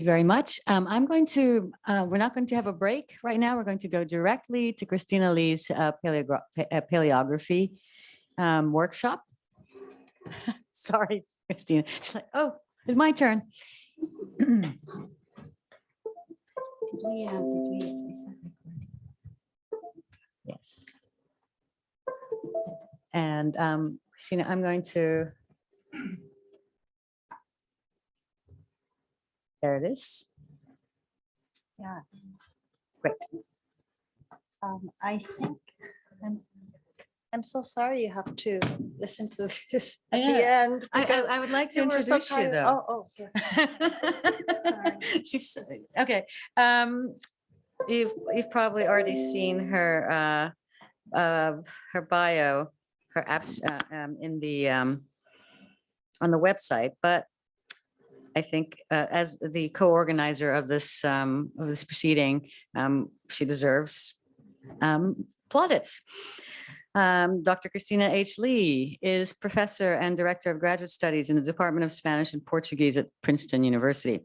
you very much. We're not going to have a break right now. We're going to go directly to Christina Lee's Paleography workshop. Sorry, Christina. She's like, oh, it's my turn. Did we yes. And Christina, I'm going to, there it is. Yeah. Great. I think I'm so sorry you have to listen to this at the end. I would like to you were so introduce you tired. though. Oh, okay. Sorry. She's okay. You've probably already seen her bio, her apps in the on the website, but I think as the co-organizer of this proceeding, she deserves plaudits. Dr. Christina H. Lee is professor and director of graduate studies in the Department of Spanish and Portuguese at Princeton University.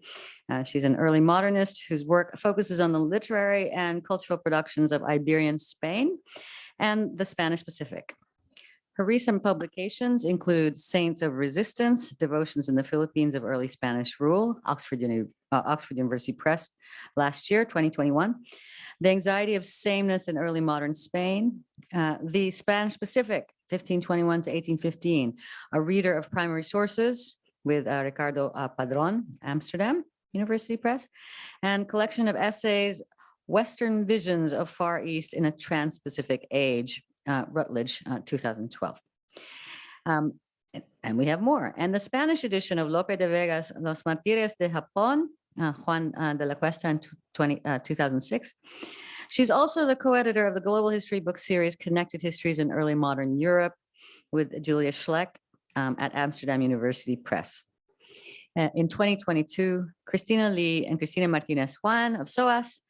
She's an early modernist whose work focuses on the literary and cultural productions of Iberian Spain and the Spanish Pacific. Her recent publications include Saints of Resistance, Devotions in the Philippines of Early Spanish Rule, Oxford University Press last year, 2021. The Anxiety of Sameness in Early Modern Spain, the Spanish Pacific, 1521 to 1815, a reader of primary sources with Ricardo Padron, Amsterdam University Press, and collection of essays, Western Visions of Far East in a Trans-Pacific Age, Rutledge, 2012. And we have more. And the Spanish edition of Lope de Vega's Los Martires de Japón, Juan de la Cuesta in 2006. She's also the co-editor of the global history book series, Connected Histories in Early Modern Europe with Julia Schleck at Amsterdam University Press. In 2022, Christina Lee and Cristina Martinez Juan of SOAS,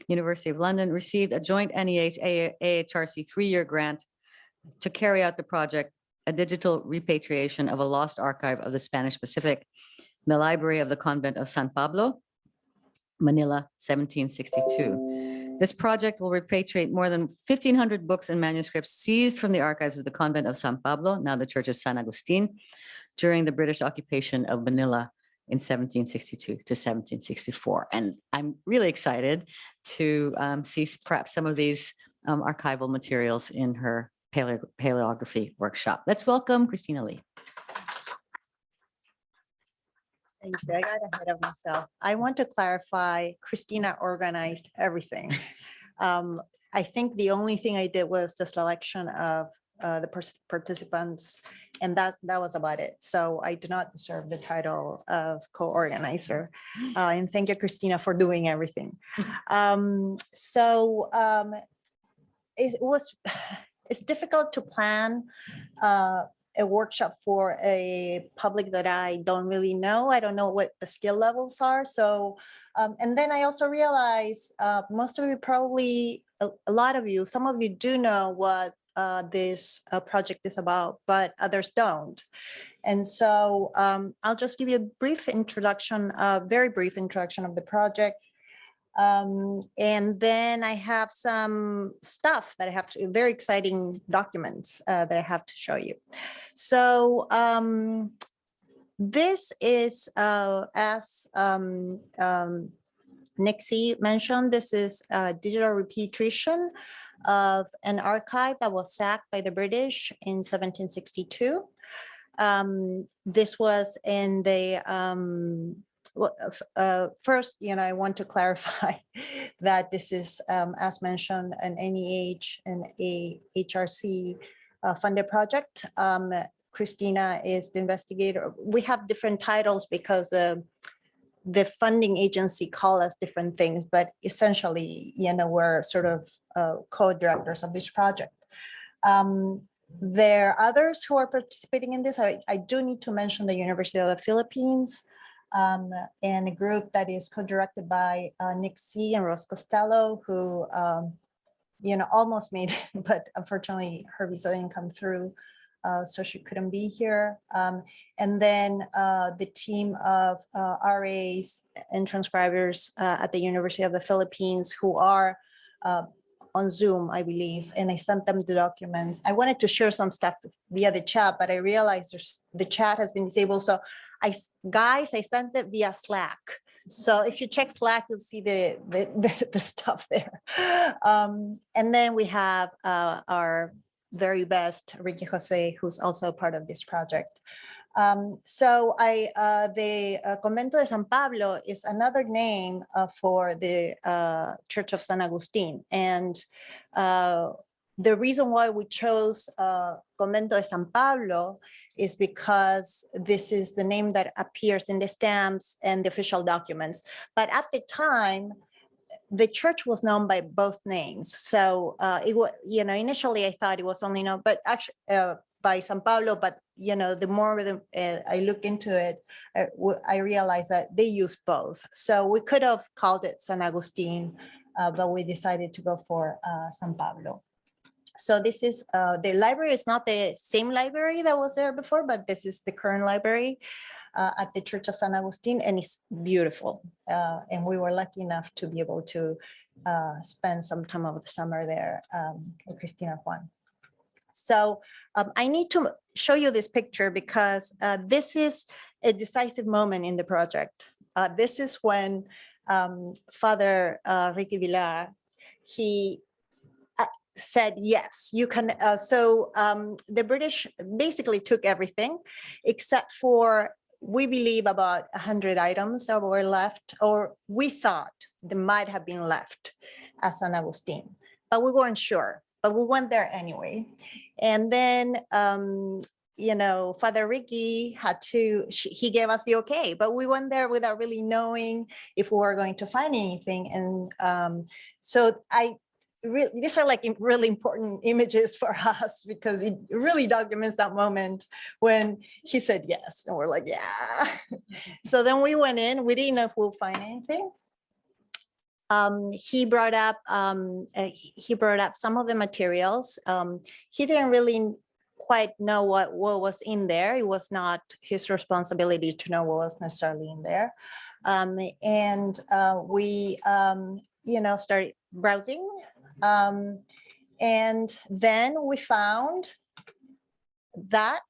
University of London, received a joint NEH-AHRC 3-year grant to carry out the project, A Digital Repatriation of a Lost Archive of the Spanish Pacific, the Library of the Convent of San Pablo, Manila, 1762. This project will repatriate more than 1,500 books and manuscripts seized from the archives of the Convent of San Pablo, now the Church of San Agustín, during the British occupation of Manila in 1762 to 1764. And I'm really excited to see perhaps some of these archival materials in her Paleography workshop. Let's welcome Christina Lee. Thank you. I got ahead of myself. I want to clarify, Christina organized everything. I think the only thing I did was the selection of the participants, and that was about it. So I do not deserve the title of co-organizer. And thank you, Christina, for doing everything. It's difficult to plan a workshop for a public that I don't really know. I don't know what the skill levels are. So, and then I also realize most of you probably, a lot of you, some of you do know what this project is about, but others don't. And so I'll just give you a brief introduction, a very brief introduction of the project. And then I have some stuff that I have to, very exciting documents that I have to show you. So this is, as Nixie mentioned, this is digital repatriation of an archive that was sacked by the British in 1762. This was in the first, I want to clarify that this is, as mentioned, an NEH and a HRC funded project. Christina is the investigator. We have different titles because the funding agency call us different things, but essentially, we're sort of co-directors of this project. There are others who are participating in this. I do need to mention the University of the Philippines, and a group that is co-directed by Nixie and Rose Costello, who, almost made it, but unfortunately her visa didn't come through. so she couldn't be here. And then the team of RAs and transcribers at the University of the Philippines who are on Zoom, I believe, and I sent them the documents. I wanted to share some stuff via the chat, but I realized the chat has been disabled. So I sent it via Slack. So if you check Slack, you'll see the stuff there. And then we have our very best, Ricky Jose, who's also part of this project. So the Convento de San Pablo is another name for the Church of San Agustín. And the reason why we chose Convento de San Pablo is because this is the name that appears in the stamps and the official documents. But at the time, the church was known by both names. So it was, initially I thought it was only known, but actually by San Pablo, but the more I look into it, I realized that they use both. So we could have called it San Agustín, but we decided to go for San Pablo. So this is, the library is not the same library that was there before, but this is the current library at the Church of San Agustín, and it's beautiful. And we were lucky enough to be able to spend some time of the summer there with Cristina Juan. So I need to show you this picture because this is a decisive moment in the project. This is when Father Ricky Villar, he said, yes, you can. So the British basically took everything except for, we believe, about 100 items that were left, or we thought they might have been left at San Agustín, but we weren't sure. But we went there anyway. And then, Father Ricky he gave us the okay, but we went there without really knowing if we were going to find anything. And so these are like really important images for us because it really documents that moment when he said yes. And we're like, yeah. So then we went in, we didn't know if we'll find anything. He brought up some of the materials. He didn't really quite know what was in there. It was not his responsibility to know what was necessarily in there. And we, started browsing. And then we found that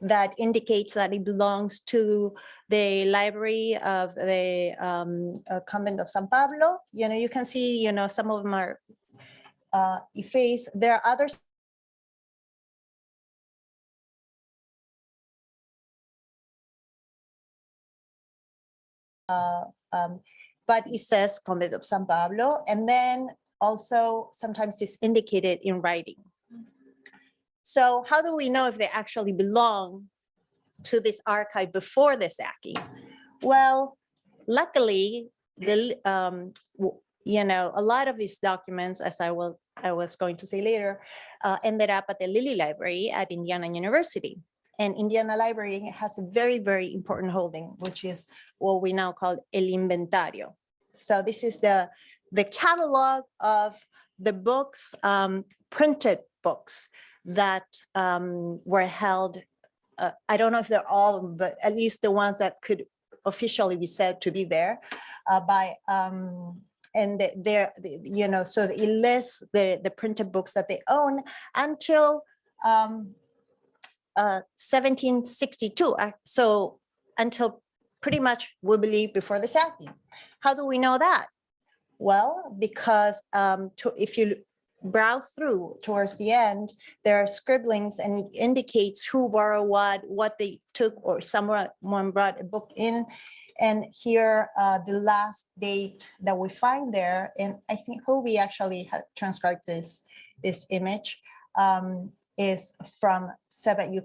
that indicates that it belongs to the library of the Convent of San Pablo. You can see, some of them are effaced. There are others. But it says Convent of San Pablo, and then also sometimes it's indicated in writing. So how do we know if they actually belong to this archive before the sacking? Well, luckily, a lot of these documents, as I was going to say later, ended up at the Lilly Library at Indiana University. And Indiana Library has a very, very important holding, which is what we now call el inventario. So this is the catalog of the books, printed books that were held. I don't know if they're all, but at least the ones that could officially be said to be there by, and they're, so it lists the printed books that they own until 1762. So until pretty much, we believe, before the sacking. How do we know that? Well, because if you browse through towards the end, there are scribblings and it indicates who borrowed what they took, or someone brought a book in. And here, the last date that we find there, and I think Hobie actually had transcribed this image, is from you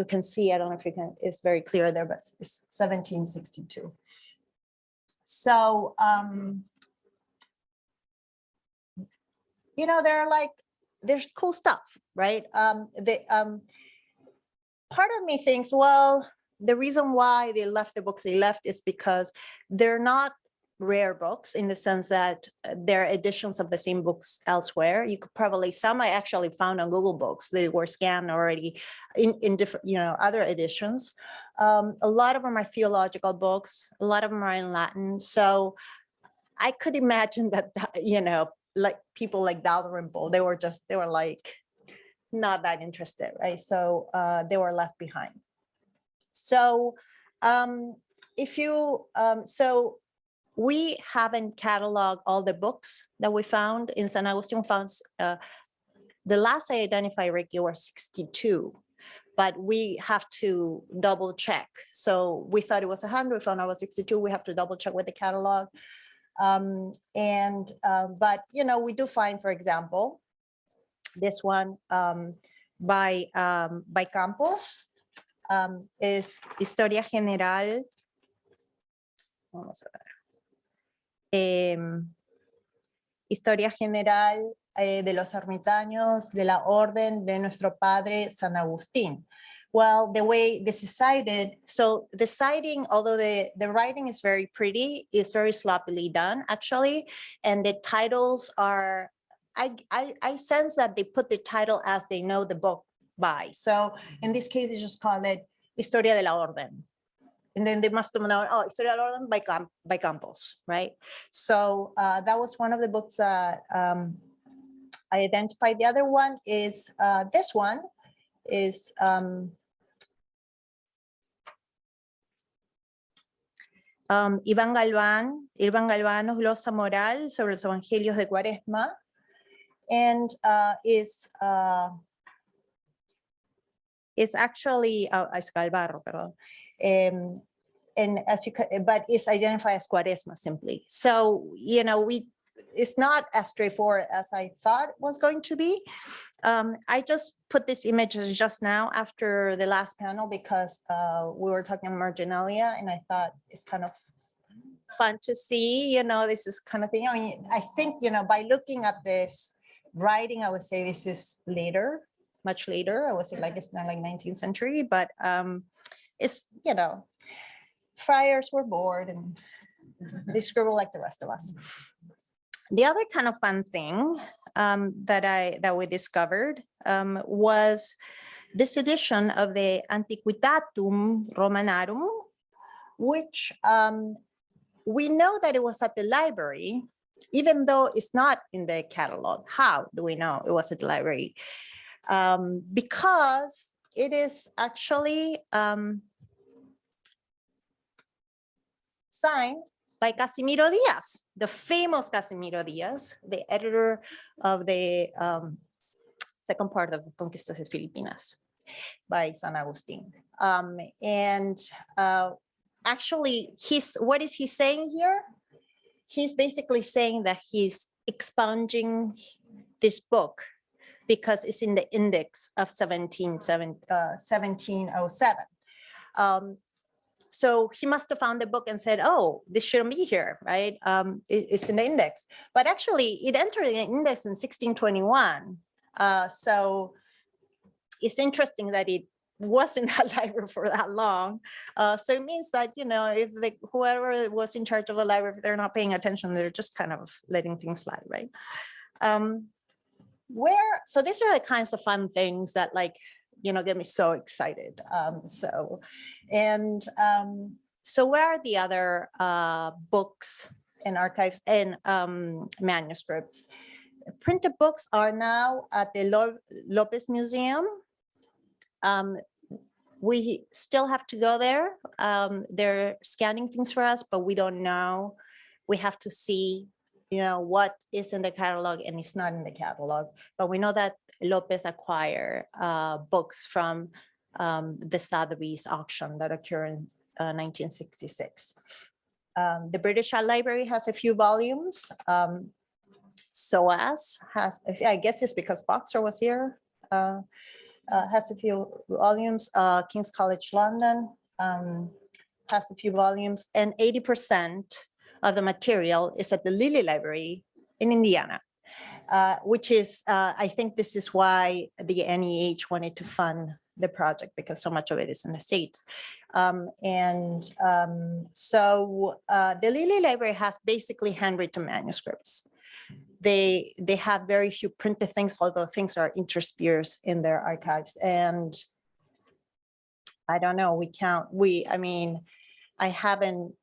can see, I don't know if you can, it's very clear there, but it's 1762. So, there's cool stuff, right? Part of me thinks, well, the reason why they left the books they left is because they're not rare books in the sense that there are editions of the same books elsewhere. You could probably, some I actually found on Google Books. They were scanned already in different, other editions. A lot of them are theological books. A lot of them are in Latin. So I could imagine that, like people like Dalrymple, they were like not that interested, right? So they were left behind. So we haven't cataloged all the books that we found in San Agustin. The last I identified, Ricky, were 62, but we have to double check. So we thought it was 100, we found out it was 62. We have to double check with the catalog. But we do find, for example, this one by Campos, is Historia General. Vamos a ver. Historia General de los Ermitaños de la Orden de Nuestro Padre San Agustín. Well, the way this is cited, so the citing, although the writing is very pretty, is very sloppily done, actually, and the titles are, I sense that they put the title as they know the book by. So in this case, they just call it Historia de la Orden. And then they must have known, oh, Historia de la Orden by Campos, right? So that was one of the books that I identified. The other one is this one is Iván Galvano's glosa moral sobre los evangelios de Cuaresma, and it's actually es Galvarro, perdón. And as you could, but it's identified as Cuaresma simply. So, it's not as straightforward as I thought it was going to be. I just put this image just now after the last panel because we were talking marginalia, and I thought it's kind of fun to see, this is kind of thing. I mean, I think, by looking at this writing, I would say this is later, much later. I would say like it's not like 19th century, but it's, friars were bored and they scribble like the rest of us. The other kind of fun thing that we discovered was this edition of the Antiquitatum Romanarum, which we know that it was at the library, even though it's not in the catalog. How do we know it was at the library? Because it is actually signed by Casimiro Diaz, the famous Casimiro Diaz, the editor of the second part of Conquistas de Filipinas by San Agustin. Actually, what is he saying here? He's basically saying that he's expunging this book because it's in the index of 1707. So he must have found the book and said, oh, this shouldn't be here, right? It's in the index. But actually, it entered the index in 1621. So it's interesting that it was in that library for that long. So it means that, if whoever was in charge of the library, if they're not paying attention, they're just kind of letting things slide, right? So these are the kinds of fun things that get me so excited. So where are the other books and archives and manuscripts? Printed books are now at the Lopez Museum. We still have to go there. They're scanning things for us, but we don't know. We have to see, what is in the catalog and it's not in the catalog. But we know that Lopez acquired books from the Sotheby's auction that occurred in 1966. The British Library has a few volumes. SOAS has, I guess it's because Boxer was here, has a few volumes. King's College London has a few volumes, and 80% of the material is at the Lilly Library in Indiana, which is, I think this is why the NEH wanted to fund the project because so much of it is in the States. So the Lilly Library has basically handwritten manuscripts. They have very few printed things, although things are interspersed in their archives. And I don't know,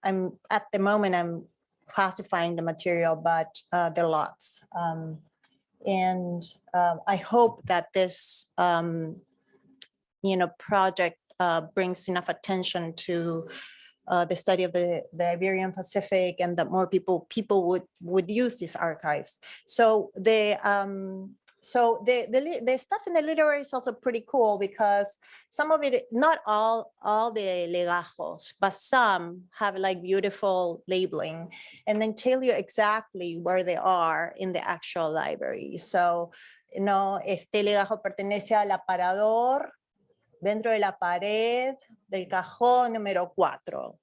I'm at the moment, I'm classifying the material, but there are lots. I hope that this, project brings enough attention to the study of the Iberian Pacific, and that more people would use these archives. So the stuff in the literary is also pretty cool because some of it, not all the legajos, but some have like beautiful labeling and then tell you exactly where they are in the actual library. So, este legajo pertenece al aparador dentro de la pared del cajón número 4.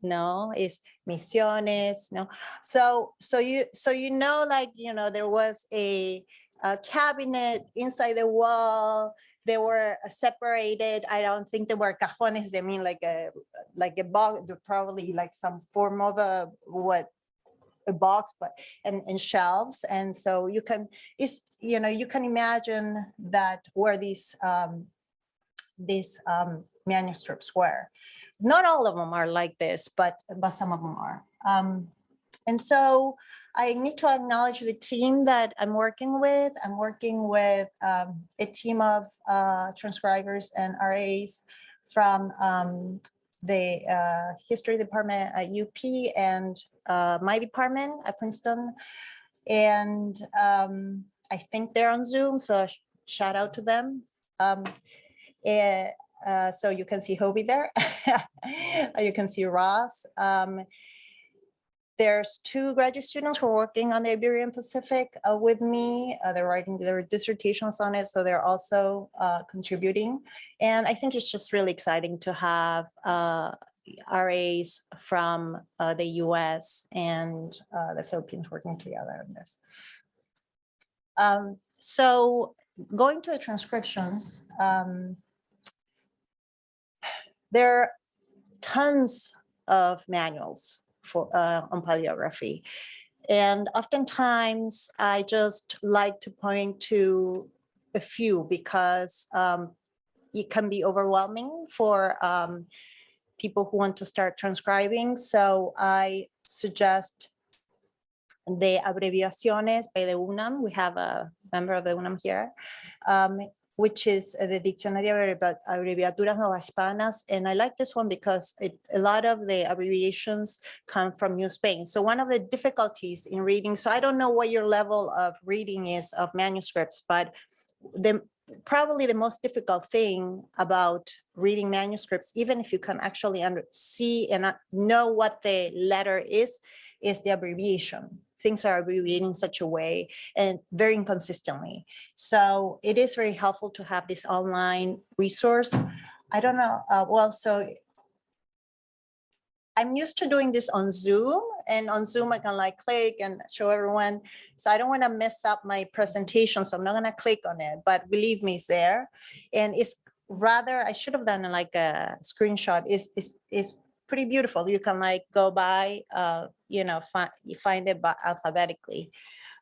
No, it's Misiones, no. So there was a cabinet inside the wall. They were separated. I don't think they were cajones. They mean like a box, probably like some form of a box, but and shelves. And so you can imagine that where these manuscripts were. Not all of them are like this, but some of them are. And so I need to acknowledge the team that I'm working with. I'm working with a team of transcribers and RAs from the history department at UP and my department at Princeton. And I think they're on Zoom, so shout out to them. So you can see Hobie there. You can see Ross. There's 2 graduate students who are working on the Iberian Pacific with me. They're writing their dissertations on it, so they're also contributing. And I think it's just really exciting to have RAs from the US and the Philippines working together on this. So going to the transcriptions, there are tons of manuals for on paleography. And oftentimes I just like to point to a few because it can be overwhelming for people who want to start transcribing. So I suggest the Abreviaciones by the UNAM. We have a member of the UNAM here, which is the Diccionario de Abreviaturas Novohispanas. And I like this one because a lot of the abbreviations come from New Spain. So one of the difficulties in reading, so I don't know what your level of reading is of manuscripts, but probably the most difficult thing about reading manuscripts, even if you can actually see and know what the letter is the abbreviation. Things are abbreviated in such a way and very inconsistently. So it is very helpful to have this online resource. I don't know, so I'm used to doing this on Zoom, and on Zoom I can like click and show everyone. So I don't want to mess up my presentation, so I'm not going to click on it, but believe me, it's there. And it's rather, I should have done like a screenshot. It's pretty beautiful. You can like go by, you find it alphabetically,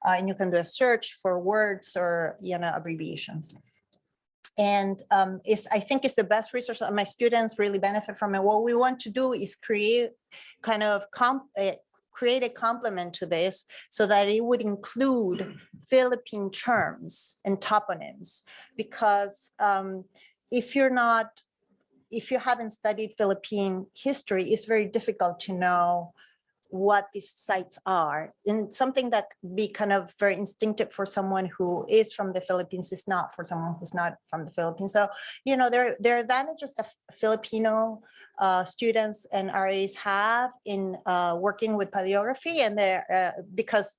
and you can do a search for words or abbreviations. And I think it's the best resource. My students really benefit from it. What we want to do is create a complement to this so that it would include Philippine terms and toponyms, because if you haven't studied Philippine history, it's very difficult to know what these sites are. And something that be kind of very instinctive for someone who is from the Philippines is not for someone who's not from the Philippines. So, there are advantages that Filipino students and RAs have in working with paleography, and because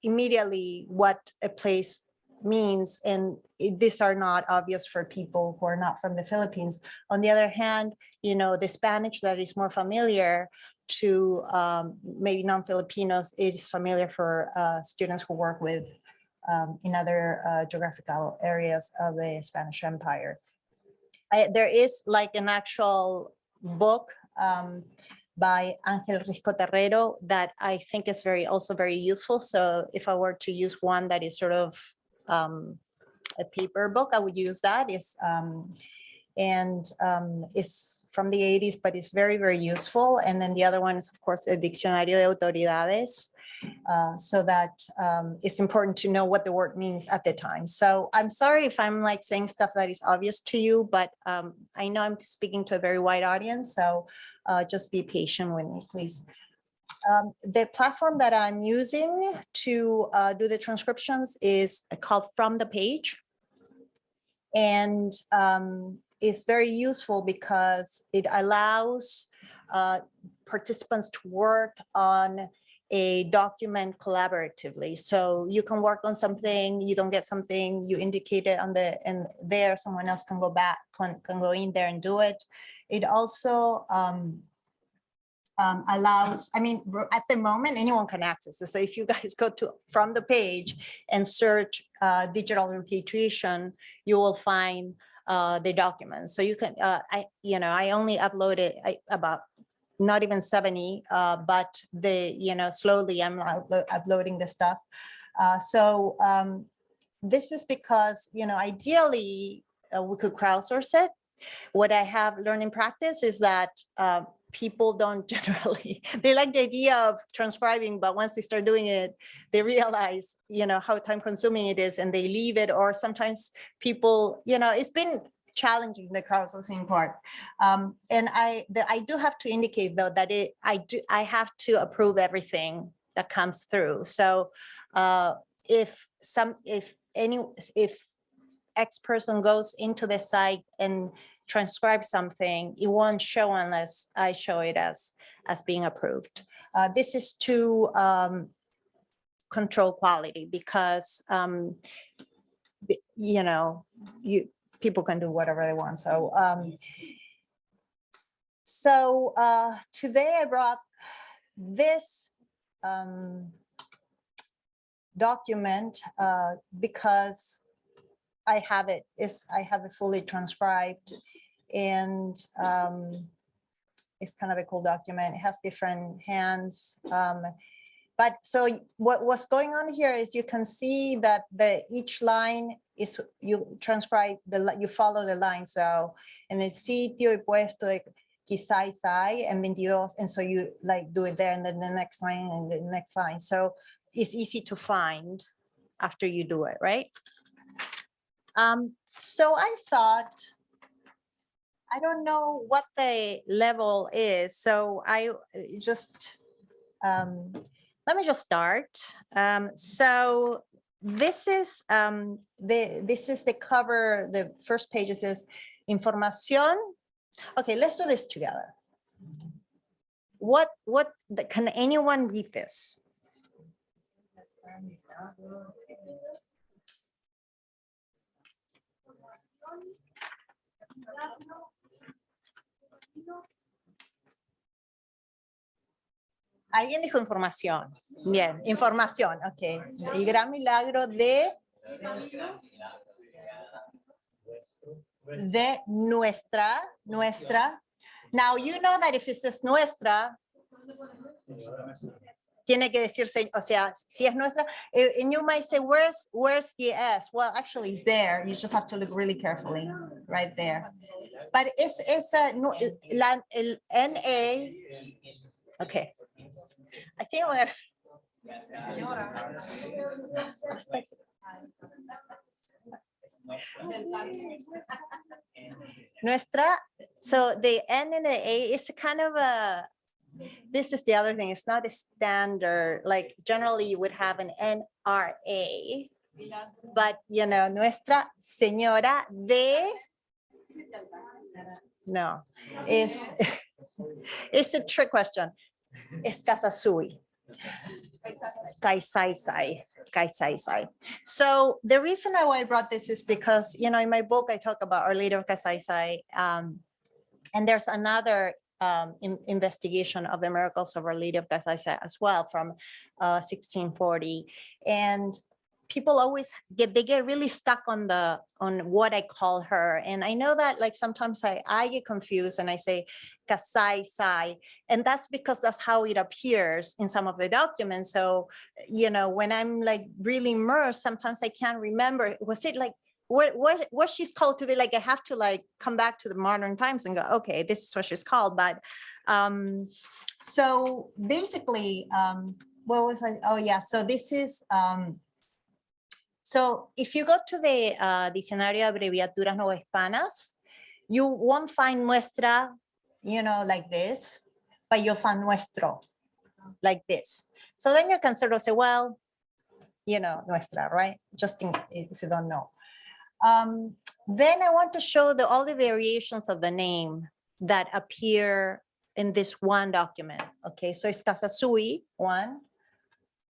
immediately what a place means, and these are not obvious for people who are not from the Philippines. On the other hand, the Spanish that is more familiar to maybe non-Filipinos, it is familiar for students who work with in other geographical areas of the Spanish Empire. There is like an actual book by Ángel Risco Terrero that I think is also very useful. So if I were to use one that is sort of a paper book, I would use that. It's from the 80s, but it's very, very useful. And then the other one is, of course, El Diccionario de Autoridades. So that it's important to know what the word means at the time. So I'm sorry if I'm like saying stuff that is obvious to you, but I know I'm speaking to a very wide audience, so just be patient with me, please. The platform that I'm using to do the transcriptions is called From the Page. And it's very useful because it allows participants to work on a document collaboratively. So you can work on something, you don't get something, you indicate it on and there someone else can go back, can go in there and do it. It also allows, I mean, at the moment, anyone can access it. So if you guys go to From the Page and search digital repatriation, you will find the documents. So you can, I only uploaded about not even 70, but slowly I'm uploading the stuff. So this is because, ideally we could crowdsource it. What I have learned in practice is that people don't generally, they like the idea of transcribing, but once they start doing it, they realize, how time consuming it is and they leave it. Or sometimes people, it's been challenging, the crowdsourcing part. And I do have to indicate though that I have to approve everything that comes through. So if X person goes into the site and transcribe something, it won't show unless I show it as being approved. This is to control quality because people can do whatever they want. So today I brought this document because I have it fully transcribed, and it's kind of a cool document. It has different hands. But so what's going on here is you can see that each line is, you transcribe, you follow the line. So en el sitio y puesto de quizá and 22, and so you like do it there, and then the next line and the next line. So it's easy to find after you do it, right? So I thought, I don't know what the level is, so I just let me just start. So this is the cover. The first page says información. Okay, let's do this together. Can anyone read this? Alguien dijo información. Bien, información. Ok. El gran milagro de nuestra. Now, you know that if it says nuestra, tiene que decirse, o sea, si es nuestra, and you might say, where's the S? Well, actually it's there. You just have to look really carefully right there. But it's el NA. Okay. I think we're nuestra. So the N and the A is kind of this is the other thing. It's not a standard, like generally you would have an NRA, but Nuestra Señora de, no, it's a trick question. Es Kasasui. Kaisaisai. So the reason why I brought this is because, in my book, I talk about Our Lady of Kaisaisai, and there's another investigation of the miracles of Our Lady of Kaisaisai as well from 1640. And people always get really stuck on what I call her. And I know that like sometimes I get confused and I say kasai sai, and that's because that's how it appears in some of the documents. So, you know, when I'm like really immersed, sometimes I can't remember, was it like, what she's called today? Like I have to like come back to the modern times and go, okay, this is what she's called. But so basically, what was I, oh yeah, so this is, so if you go to the Diccionario de Abreviaturas Novohispanas, you won't find nuestra, you know, like this, but you'll find nuestro, like this. So then you can sort of say, well, you know, nuestra, right? Just if you don't know. Then I want to show all the variations of the name that appear in this one document. Okay, so it's Kasasui, one.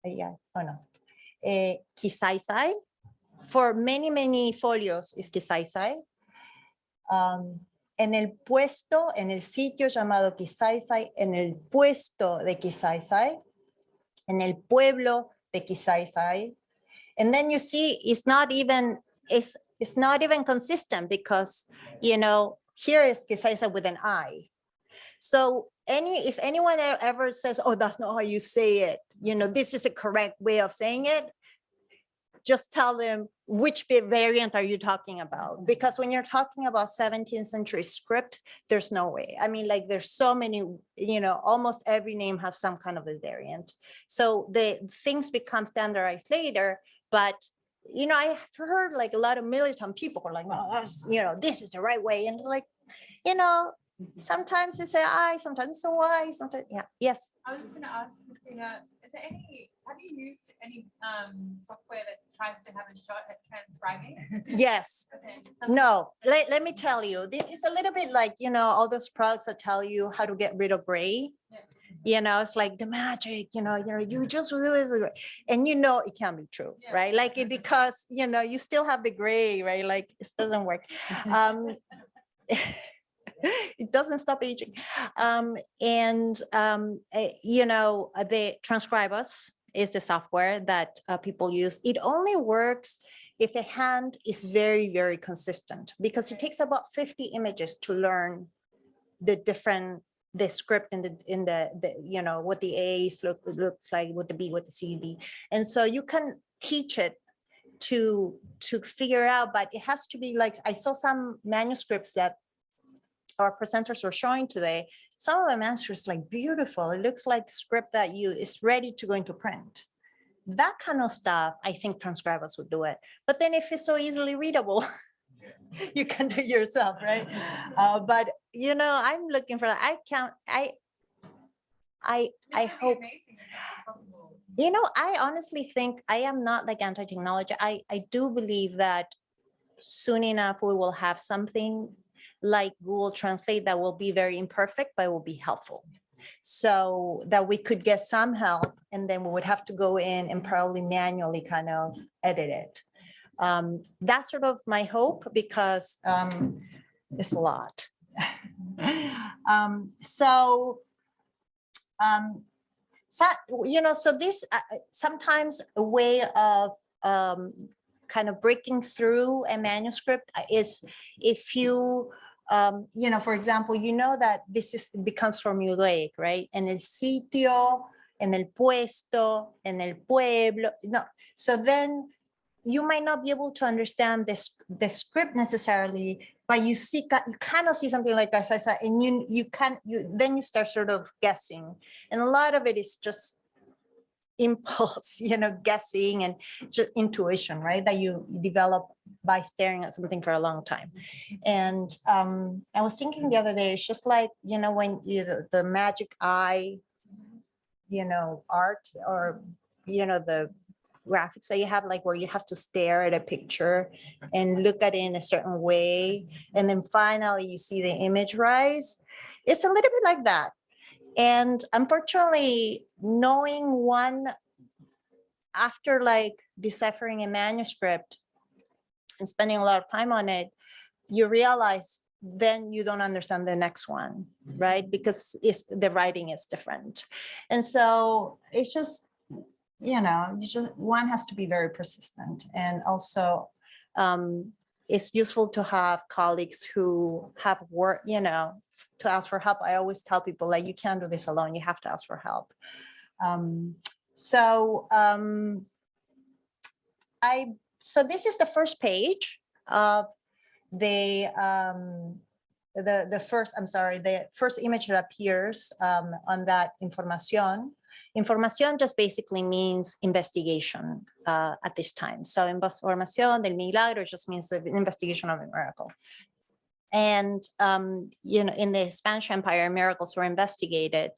Yeah, oh no. Kisaisai, for many folios is Kisaisai. En el puesto, en el sitio llamado Kisaisai, en el puesto de Kisaisai, en el pueblo de Kisaisai. And then you see it's not even consistent because, you know, here is Kisaisai with an I. So if anyone ever says, oh, that's not how you say it, you know, this is the correct way of saying it, just tell them which variant are you talking about? Because when you're talking about 17th century script, there's no way. I mean, like there's so many, you know, almost every name has some kind of a variant. So the things become standardized later, but you know, I've heard like a lot of militant people are like, no, you know, this is the right way. And like, you know, sometimes it's an I, sometimes it's a Y, sometimes, yeah, yes. I was just going to ask Christina, have you used any software that tries to have a shot at transcribing? Yes. Okay. No, let me tell you, it's a little bit like, you know, all those products that tell you how to get rid of gray. Yeah. You know, it's like the magic, you know, you just do this, and you know, it can't be true, Yeah. right? Like because, you know, you still have the gray, right? Like it doesn't work. It doesn't stop aging. You know, the Transcribers is the software that people use. It only works if a hand is very consistent, because it takes about 50 images to learn the script in the you know, what the A's looks like, what the B, what the C, D. And so you can teach it to figure out, but it has to be like, I saw some manuscripts that our presenters were showing today. Some of the manuscripts like beautiful. It looks like script that is ready to go into print. That kind of stuff, I think transcribers would do it. But then if it's so easily readable, you can do it yourself, right? But you know, I'm looking for that. I hope, you know, I honestly think I am not like anti-technology. I do believe that soon enough we will have something like Google Translate that will be very imperfect, but will be helpful. So that we could get some help, and then we would have to go in and probably manually kind of edit it. That's sort of my hope, because it's a lot. So, you know, so this sometimes a way of kind of breaking through a manuscript is if you, you know, for example, you know that this becomes formulaic, right? En el sitio, en el puesto, en el pueblo. No, so then you might not be able to understand the script necessarily, but you kind of see something like this, and then you start sort of guessing, and a lot of it is just impulse, you know, guessing and just intuition, right? That you develop by staring at something for a long time. And I was thinking the other day, it's just like, you know, when the magic eye, you know, art, or, you know, the graphics that you have, like where you have to stare at a picture and look at it in a certain way, and then finally you see the image rise. It's a little bit like that. And unfortunately, knowing one, after like deciphering a manuscript and spending a lot of time on it, you realize then you don't understand the next one, right? Because the writing is different. And so it's just, you know, one has to be very persistent, and also it's useful to have colleagues who have work, you know, to ask for help. I always tell people, like, you can't do this alone, you have to ask for help. So this is the first page of the first image that appears on that información. Información just basically means investigation at this time. So información del milagro just means the investigation of a miracle. And, you know, in the Spanish Empire, miracles were investigated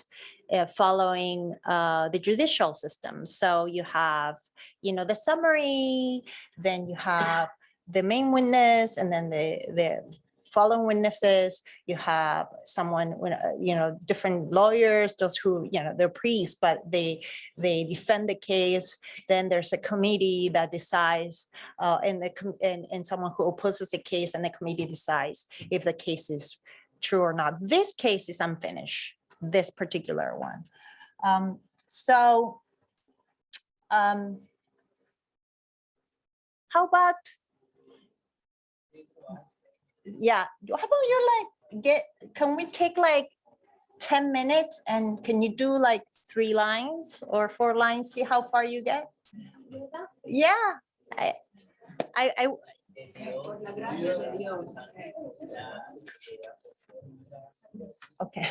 following the judicial system. So you have, you know, the summary, then you have the main witness, and then the following witnesses. You have someone, you know, different lawyers, those who, you know, they're priests, but they defend the case. Then there's a committee that decides, and someone who opposes the case, and the committee decides if the case is true or not. This case is unfinished, this particular one. How about, yeah, how about you can we take like 10 minutes, and can you do like 3 lines or 4 lines, see how far you get? Yeah, I okay.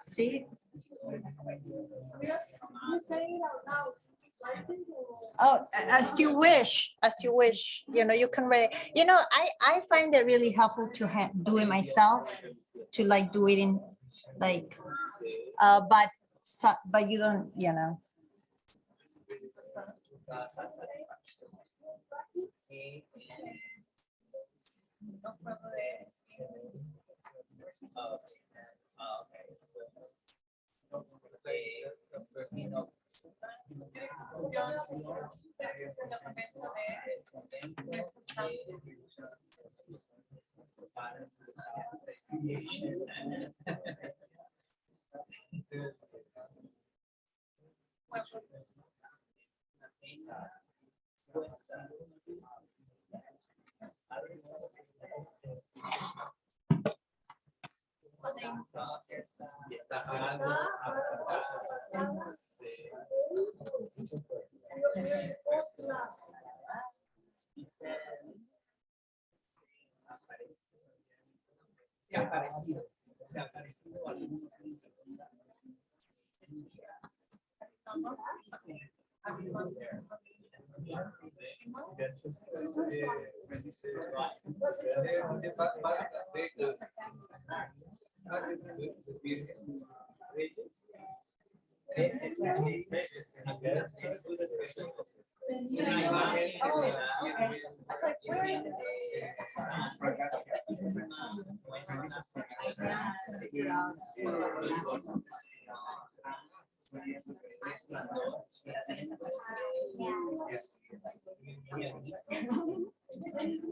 See? Oh, as you wish, you know, you can really, you know, I find it really helpful to do it myself, to like do it in like, but you don't, you know.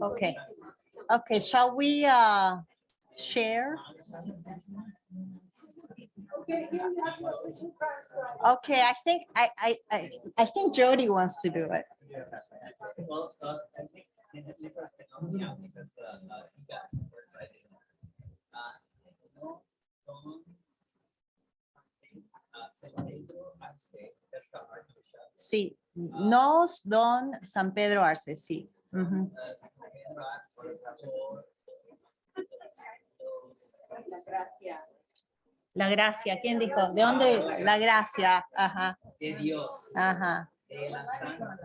Okay. Okay, shall we share? Okay, I think Jody wants to do it. Well, I think this has to come down because you got some words I didn't. No, son, San Pedro Arce, that's the Archbishop. Sí, nos, don, San Pedro Arce, sí. Ujú. La gracia, ¿quién dijo? ¿De dónde? La gracia, ajá, De Dios, ajá. de la santa,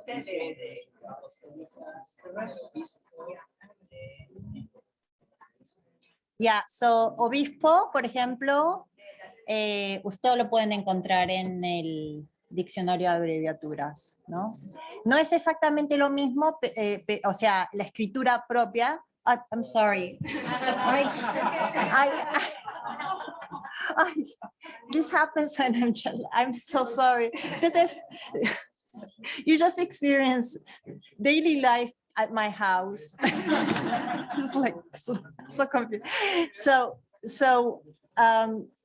de apostólicos, del obispo, de Ya, so, obispo, por ejemplo, usted lo pueden encontrar en el diccionario de abreviaturas, ¿no? No es exactamente lo mismo, o sea, la escritura propia. I'm sorry. This happens when I'm so sorry. You just experience daily life at my house. Just like so confused. So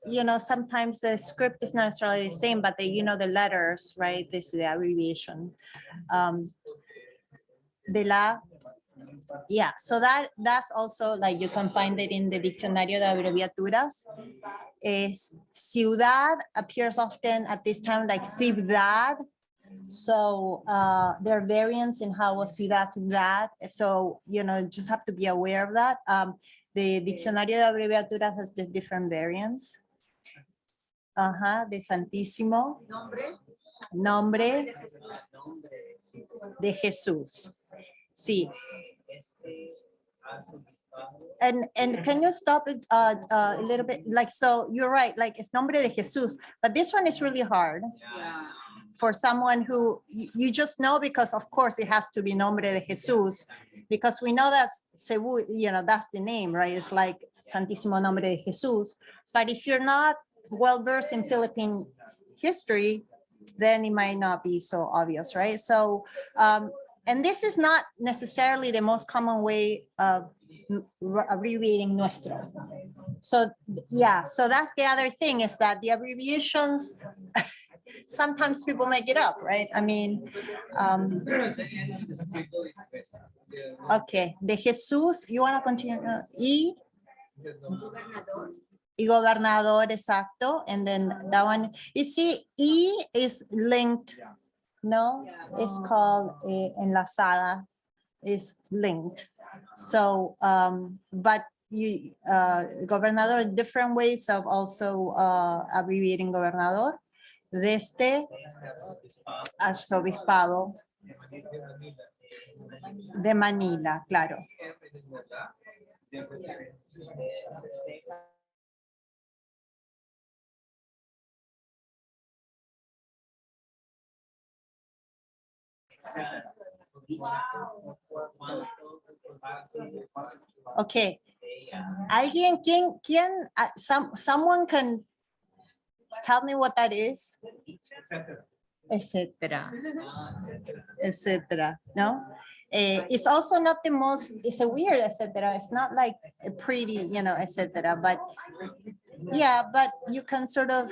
you know, sometimes the script is not necessarily the same, but you know, the letters, right? This is the abbreviation. De la, yeah, so that's also like you can find it in the Diccionario de Abreviaturas. Is ciudad appears often at this time like ciudad. So there are variants in how a ciudad. So, you know, just have to be aware of that. The Diccionario de Abreviaturas has the different variants. De Santísimo. Nombre de Jesús. Sí. And can you stop it a little bit? Like, so you're right, like it's Nombre de Jesús, but this one is really hard. Yeah. For someone who you just know, because of course it has to be Nombre de Jesús, because we know that's, you know, that's the name, right? It's like Santísimo Nombre de Jesús. But if you're not well versed in Philippine history, then it might not be so obvious, right? So, and this is not necessarily the most common way of abbreviating nuestro. So yeah, so that's the other thing, is that the abbreviations, sometimes people make it up, right? I mean, okay, de Jesús, you want to continue? Y gobernador, exacto. And then that one, you see, E is linked, no? It's called enlazada, is linked. So, but you, gobernador, different ways of also abbreviating gobernador. Desde arzobispado de Manila, claro. Okay. ¿Alguien, quién, someone can tell me what that is? Etcétera. Etcétera. No? It's also not the most, it's a weird etcétera. It's not like a pretty, you know, etcétera, but yeah, but you can sort of,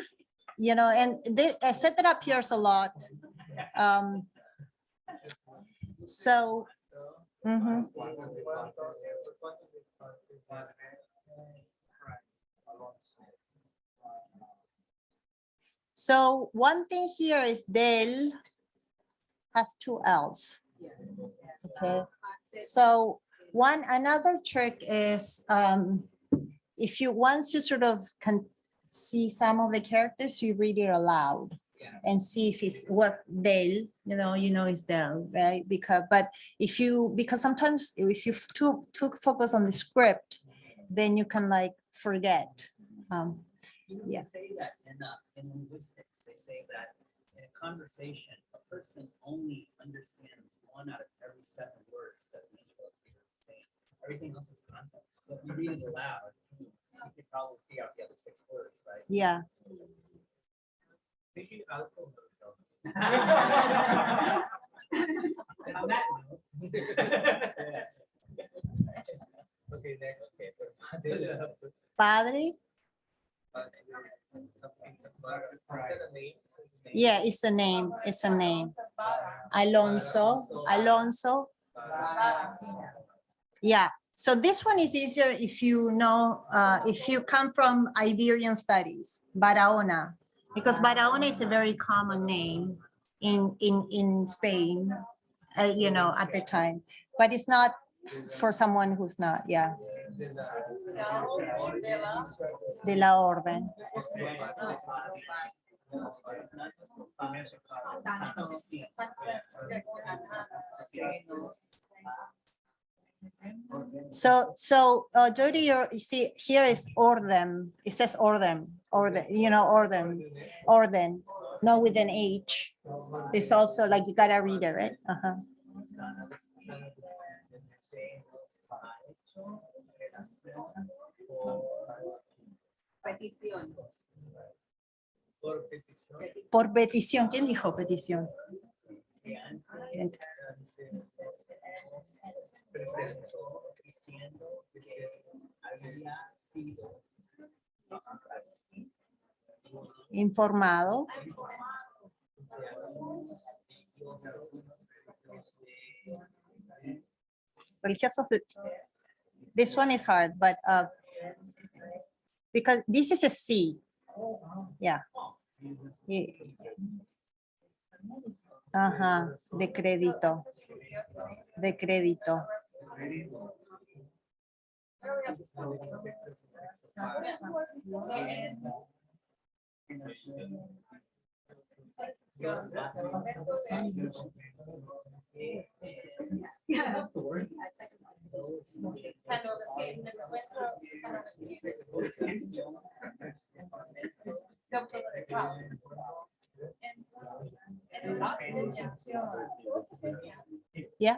you know, and this etcétera appears a lot. So, so one thing here is del has two L's. Okay, so another trick is if you, once you sort of can see some of the characters, you read it aloud and see if it's what del, you know it's del, right? Because sometimes if you took focus on the script, then you can like forget. They say that in linguistics, they say that in a conversation, a person only understands 1 out of every 7 words that eventually appear the same. Everything else is context. So if you read it aloud, You could probably figure out the other 6 words, right? Yeah. Maybe alcohol. On that note. Okay, next. Padre. Yeah, it's a name. It's a name. Alonso. Alonso. Yeah. So this one is easier if you know, if you come from Iberian studies, Barahona, because Barahona is a very common name in Spain, you know, at the time, but it's not for someone who's not, yeah. De la Orden. So Jody, you see, here is orden. It says orden, you know, orden, not with an H. It's also like you gotta read it, right? Uh-huh. Por petición. ¿Quién dijo petición? Informado. Religiosos. This one is hard, but because this is a C. Yeah. Ajá, de crédito. De crédito. Yeah.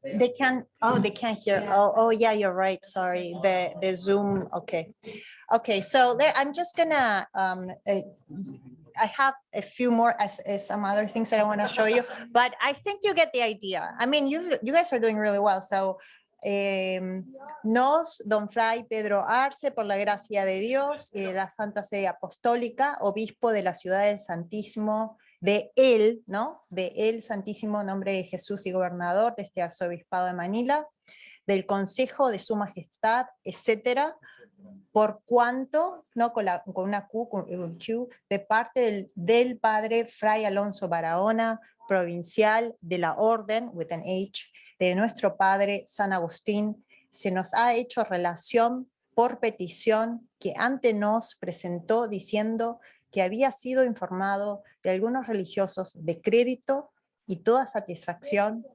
They can, oh, they can't hear. Oh, yeah, you're right. Sorry. The Zoom. Okay. Okay. So there, I'm just gonna, I have a few more as some other things that I want to show you, but I think you get the idea. I mean, you guys are doing really well. So, nos, don Fray Pedro Arce, por la gracia de Dios y de la Santa Sede Apostólica, obispo de la ciudad del Santísimo, de él, ¿no? De él, Santísimo Nombre de Jesús y gobernador de este arzobispado de Manila, del Consejo de Su Majestad, etcétera, por cuanto, ¿no? Con una Q, con un Q, de parte del padre Fray Alonso Barahona, provincial de la Orden, with an H, de nuestro padre San Agustín, se nos ha hecho relación por petición que ante nos presentó diciendo que había sido informado de algunos religiosos de crédito y toda satisfacción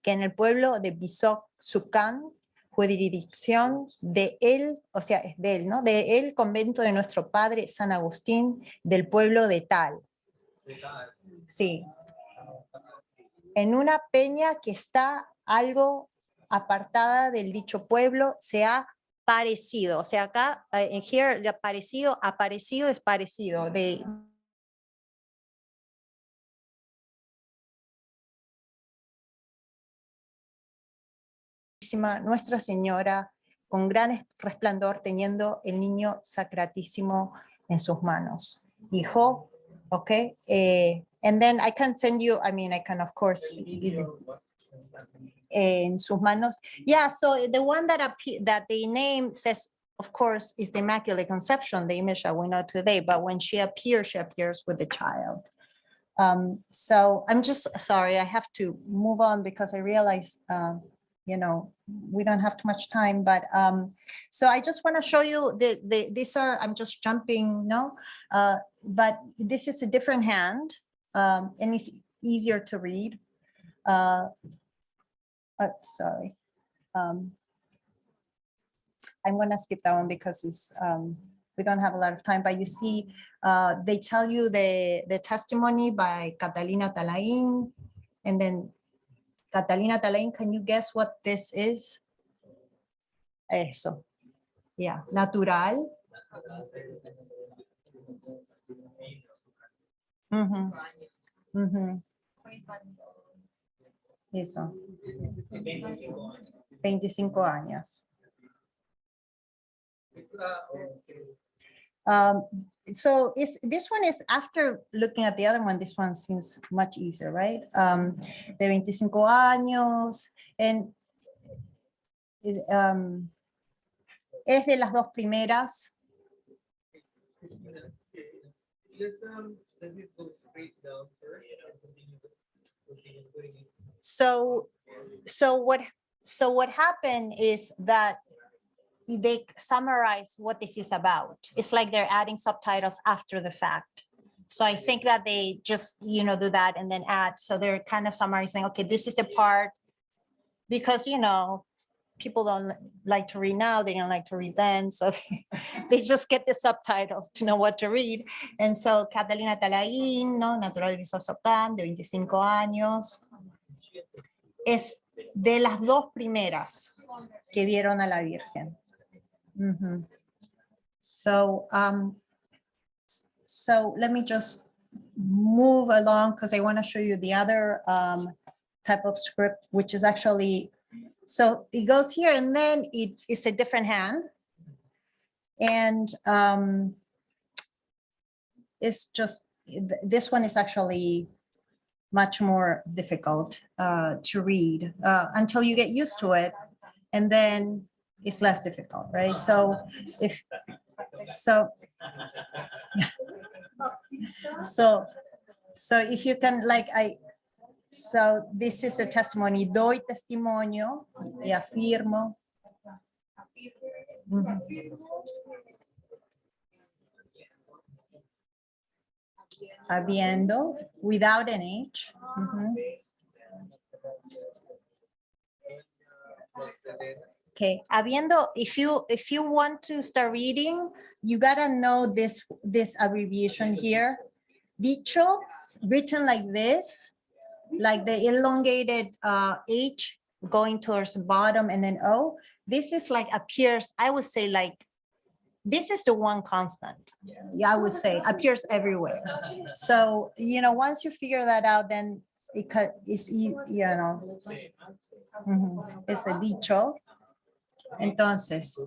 que en el pueblo de Bisoc Sucán, jurisdicción de él, o sea, es de él, ¿no? De el convento de nuestro padre San Agustín, del pueblo de tal. Sí. En una peña que está algo apartada del dicho pueblo, se ha parecido, o sea, acá, en here, aparecido es parecido, de Nuestra Señora, con gran resplandor, teniendo el niño sacratísimo en sus manos. Hijo, okay, and then I can send you, I mean, I can of course, en sus manos. Yeah, so the one that the name says, of course, is the Immaculate Conception, the image that we know today, but when she appears with the child. So I'm just sorry, I have to move on because I realize, you know, we don't have too much time, but so I just want to show you these are, I'm just jumping, no, but this is a different hand, and it's easier to read. Sorry. I'm gonna skip that one because it's, we don't have a lot of time, but you see, they tell you the testimony by Catalina Talain, and then Catalina Talain, can you guess what this is? Eso. Yeah, natural. Ujú, ujú, 25 years old. eso. 25 años. Um, so this one is after looking at the other one, this one seems much easier, right? De 25 años, and es de las dos primeras. Does it go straight down first and continue putting it? So what happened is that they summarize what this is about. It's like they're adding subtitles after the fact. So I think that they just, do that and then add. So they're kind of summarizing, okay, this is the part, because, people don't like to read now, they don't like to read then. So they just get the subtitles to know what to read. And so Catalina Talain, ¿no? Natural de Sopán, de 25 años. Es de las dos primeras que vieron a la Virgen. Mhm. So let me just move along because I want to show you the other type of script, which is actually, so it goes here and then it is a different hand. And it's just, this one is actually much more difficult to read until you get used to it. And then it's less difficult, right? So if you can, so this is the testimony. Doy testimonio y afirmo. Mhm. Habiendo, without an H. Mhm. Okay, habiendo, if you want to start reading, you gotta know this abbreviation here. Dicho, written like this, like the elongated H going towards the bottom and then O. This is like appears, I would say, like, this is the one constant. Yeah, I would say appears everywhere. So, once you figure that out, then it's it's a dicho. Entonces,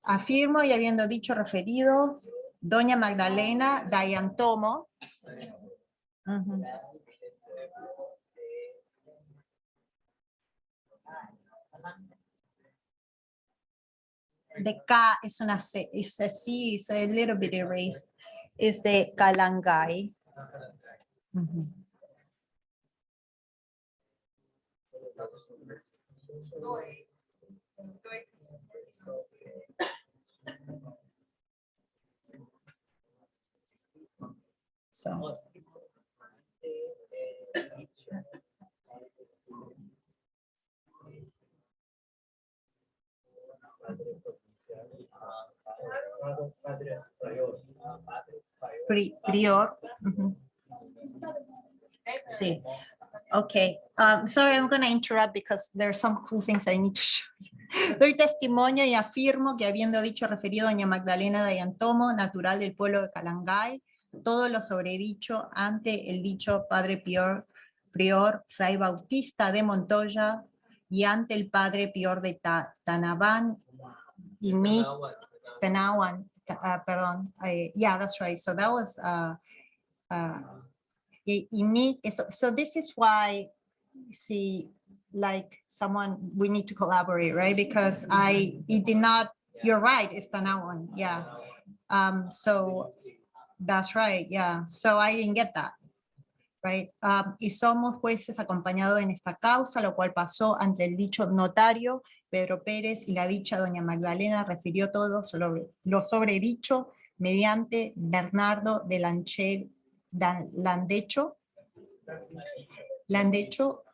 afirmo y habiendo dicho referido, doña Magdalena Dayantomo. The K is una C, it's a C, it's a little bit erased. Is the Kalangay. So. Prior. Sí. Okay. Sorry, I'm going to interrupt because there are some cool things I need to show you. Doy testimonio y afirmo que habiendo dicho referido doña Magdalena Dayantomo, natural del pueblo de Calangay, todo lo sobredicho ante el dicho padre prior Fray Bautista de Montoya y ante el padre prior de Tanabán y mi Tenawan, perdón, yeah, that's right. So that was so this is why, see, like someone, we need to collaborate, right? Because it did not, you're right, it's Tanawan, yeah. So that's right, yeah. So I didn't get that, right? Y somos jueces acompañados en esta causa, lo cual pasó ante el dicho notario Pedro Pérez y la dicha doña Magdalena refirió todo lo sobredicho mediante Bernardo de Landecho,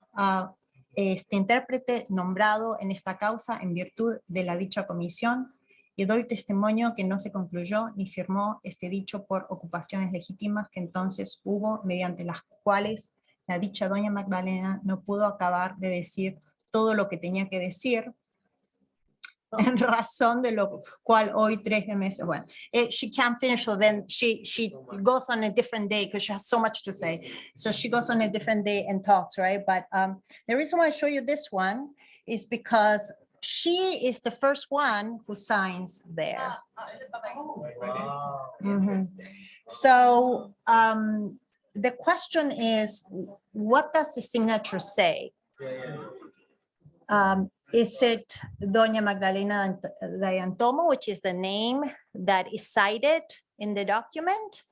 este intérprete nombrado en esta causa en virtud de la dicha comisión, y doy testimonio que no se concluyó ni firmó este dicho por ocupaciones legítimas que entonces hubo, mediante las cuales La dicha doña Magdalena no pudo acabar de decir todo lo que tenía que decir, en razón de lo cual hoy 3 de mes, bueno, she can't finish, so then she goes on a different day because she has so much to say. So she goes on a different day and talks, right? But the reason why I show you this one is because she is the first one who signs there. Wow. Mhm. Interesting. So the question is, what does the signature say? Is it Doña Magdalena de Antomo, which is the name that is cited in the document?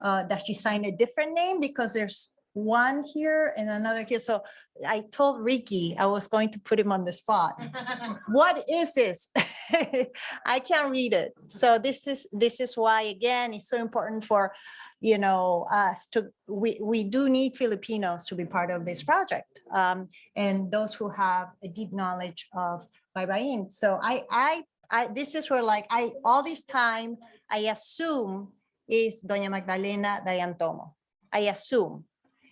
Does she sign a different name? Because there's one here and another here. So I told Ricky I was going to put him on the spot. What is this? I can't read it. So this is why, again, it's so important for, you know, us to, we do need Filipinos to be part of this project, and those who have a deep knowledge of Baybayin. So this is where, like, all this time I assume is Doña Magdalena de Antomo. I assume.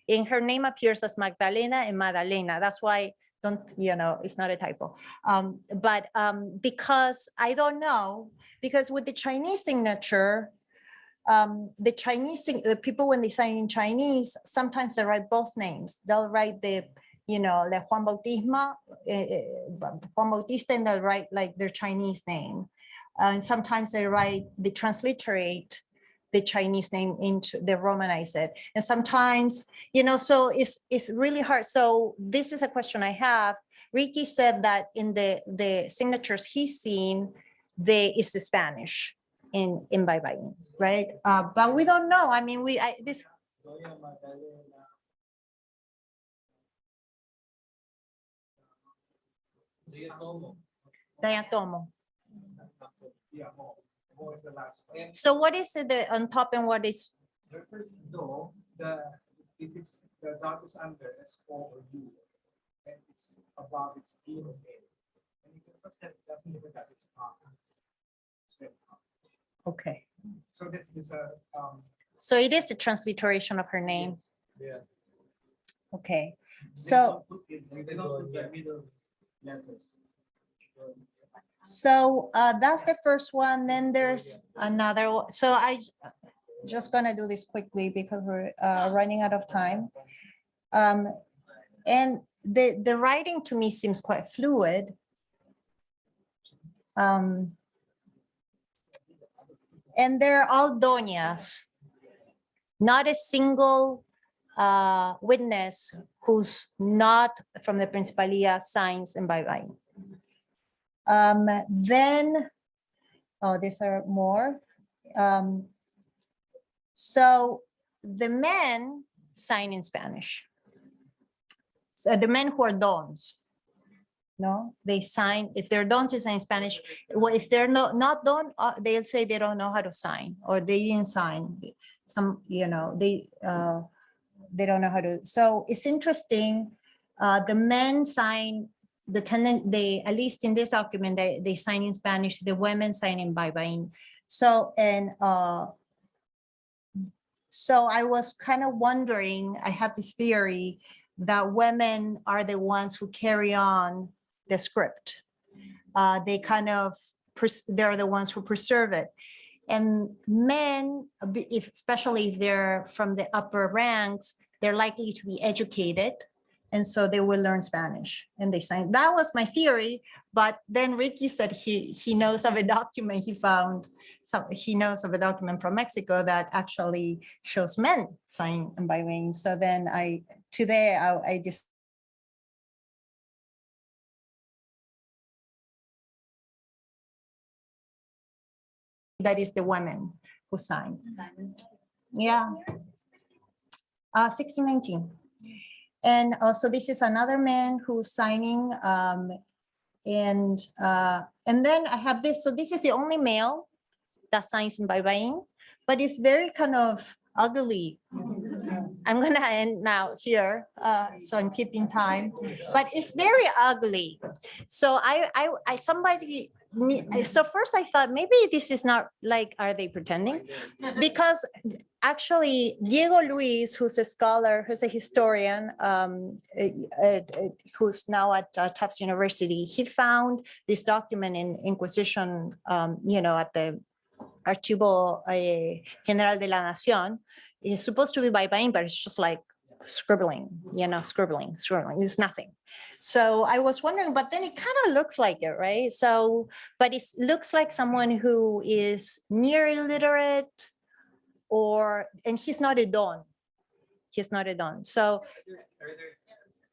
In her name appears as Magdalena and Madalena. That's why, don't, you know, it's not a typo. But because I don't know, because with the Chinese signature, the people, when they sign in Chinese, sometimes they write both names. They'll write the, you know, the Juan Bautista, and they'll write like their Chinese name. And sometimes they write, they transliterate the Chinese name into, they romanize it. And sometimes, you know, so it's really hard. So this is a question I have. Ricky said that in the signatures he's seen, is the Spanish in Baybayin, right? But we don't know. I mean, this. Diatomo. So what is it on top and what is? The first do, the dot is under S O or U, and it's above its E or A. And you can put that, doesn't even that it's not. Okay. So this is a So it is a transliteration of her name. Yeah. Okay. They So don't put the middle letters. So that's the first one. Then there's another one. So I just gonna do this quickly because we're running out of time. And the writing to me seems quite fluid. And they're all doñas, not a single witness who's not from the Principalia signs in Baybayin. Then, oh, these are more. So the men sign in Spanish. So the men who are dons, no, they sign. If they're dons, they sign in Spanish. Well, if they're not don, they'll say they don't know how to sign or they didn't sign. Some, you know, they don't know how to. So it's interesting. The men sign. They, at least in this document, they sign in Spanish, the women sign in Baybayin. So, and so I was kind of wondering, I had this theory that women are the ones who carry on the script. They kind of, they're the ones who preserve it. And men, especially if they're from the upper ranks, they're likely to be educated. And so they will learn Spanish and they sign. That was my theory. But then Ricky said he knows of a document he found. So he knows of a document from Mexico that actually shows men sign in Baybayin. So then today I just. That is the women who signed. Yeah. 1619. And also this is another man who's signing, and then I have this. So this is the only male that signs in Baybayin, but it's very kind of ugly. I'm gonna end now here, so I'm keeping time, but it's very ugly. So somebody So first I thought maybe this is not like, are they pretending? Because actually Diego Luis, who's a scholar, who's a historian, who's now at Tufts University, he found this document in Inquisition, at the Archivo General de la Nación. It's supposed to be by Bain, but it's just like scribbling, scribbling. It's nothing. So I was wondering, but then it kind of looks like it, right? So, but it looks like someone who is near illiterate, and he's not a Don. He's not a Don. So,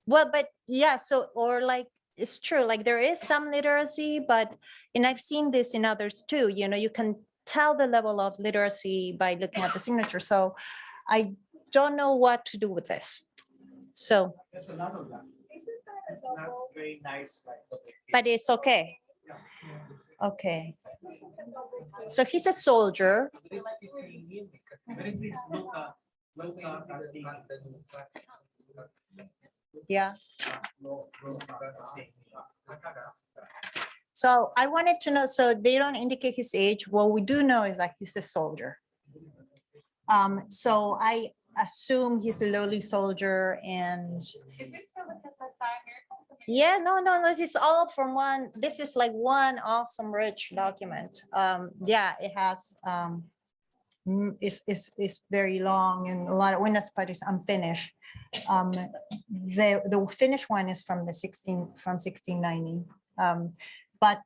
well, but yeah, so, or like, it's true, like there is some literacy, and I've seen this in others too, you can tell the level of literacy by looking at the signature. So I don't know what to do with this. So, There's a lot of that. Not very nice, right? but it's okay. Yeah. Okay. So he's a soldier. Yeah. So I wanted to know, so they don't indicate his age. What we do know is that he's a soldier. So I assume he's a lowly soldier, and Is this still with the Society Miracles? yeah, no, this is all from one. This is like one awesome rich document. Yeah, it has it's very long and a lot of witness, but it's unfinished. The finished one is from 1690. But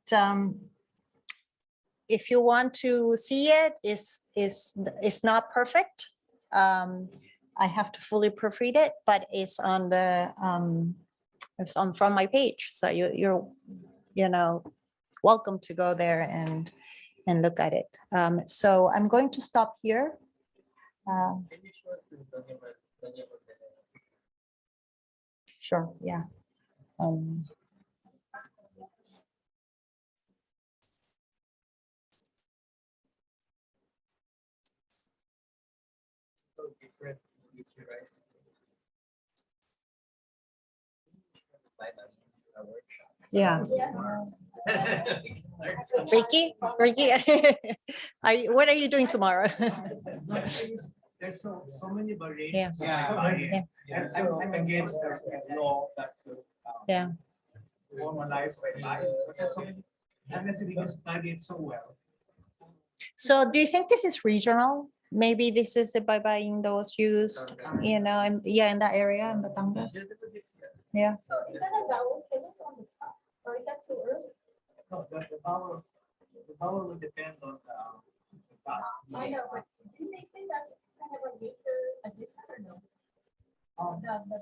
if you want to see it, it's not perfect. I have to fully proofread it, but it's on from my page. So you're welcome to go there and look at it. So I'm going to stop here. Sure, yeah. Different, right? Yeah. Ricky, what are you doing tomorrow? There's so many Yeah. variations. Yeah. And I'm against the law that could Yeah. formalize by law. Unless we can study it so well. So do you think this is regional? Maybe this is the baybayin that was used, in that area, in Batangas. Yeah. So is that a vowel finish on the top? Or is that too early? No, the power will depend on the dot. I know, but didn't they say that's kind of a major addition or no?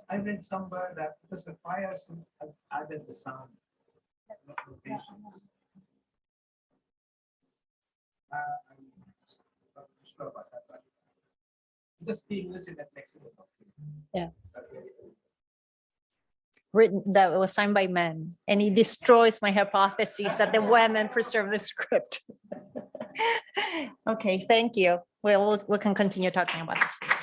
I read somewhere that because the fires have added the sound. Notations. I'm not sure about that, but just being listed that makes it. Yeah. Written, that was signed by men, and he destroys my hypothesis that the women preserve the script. Okay, thank you. We can continue talking about this.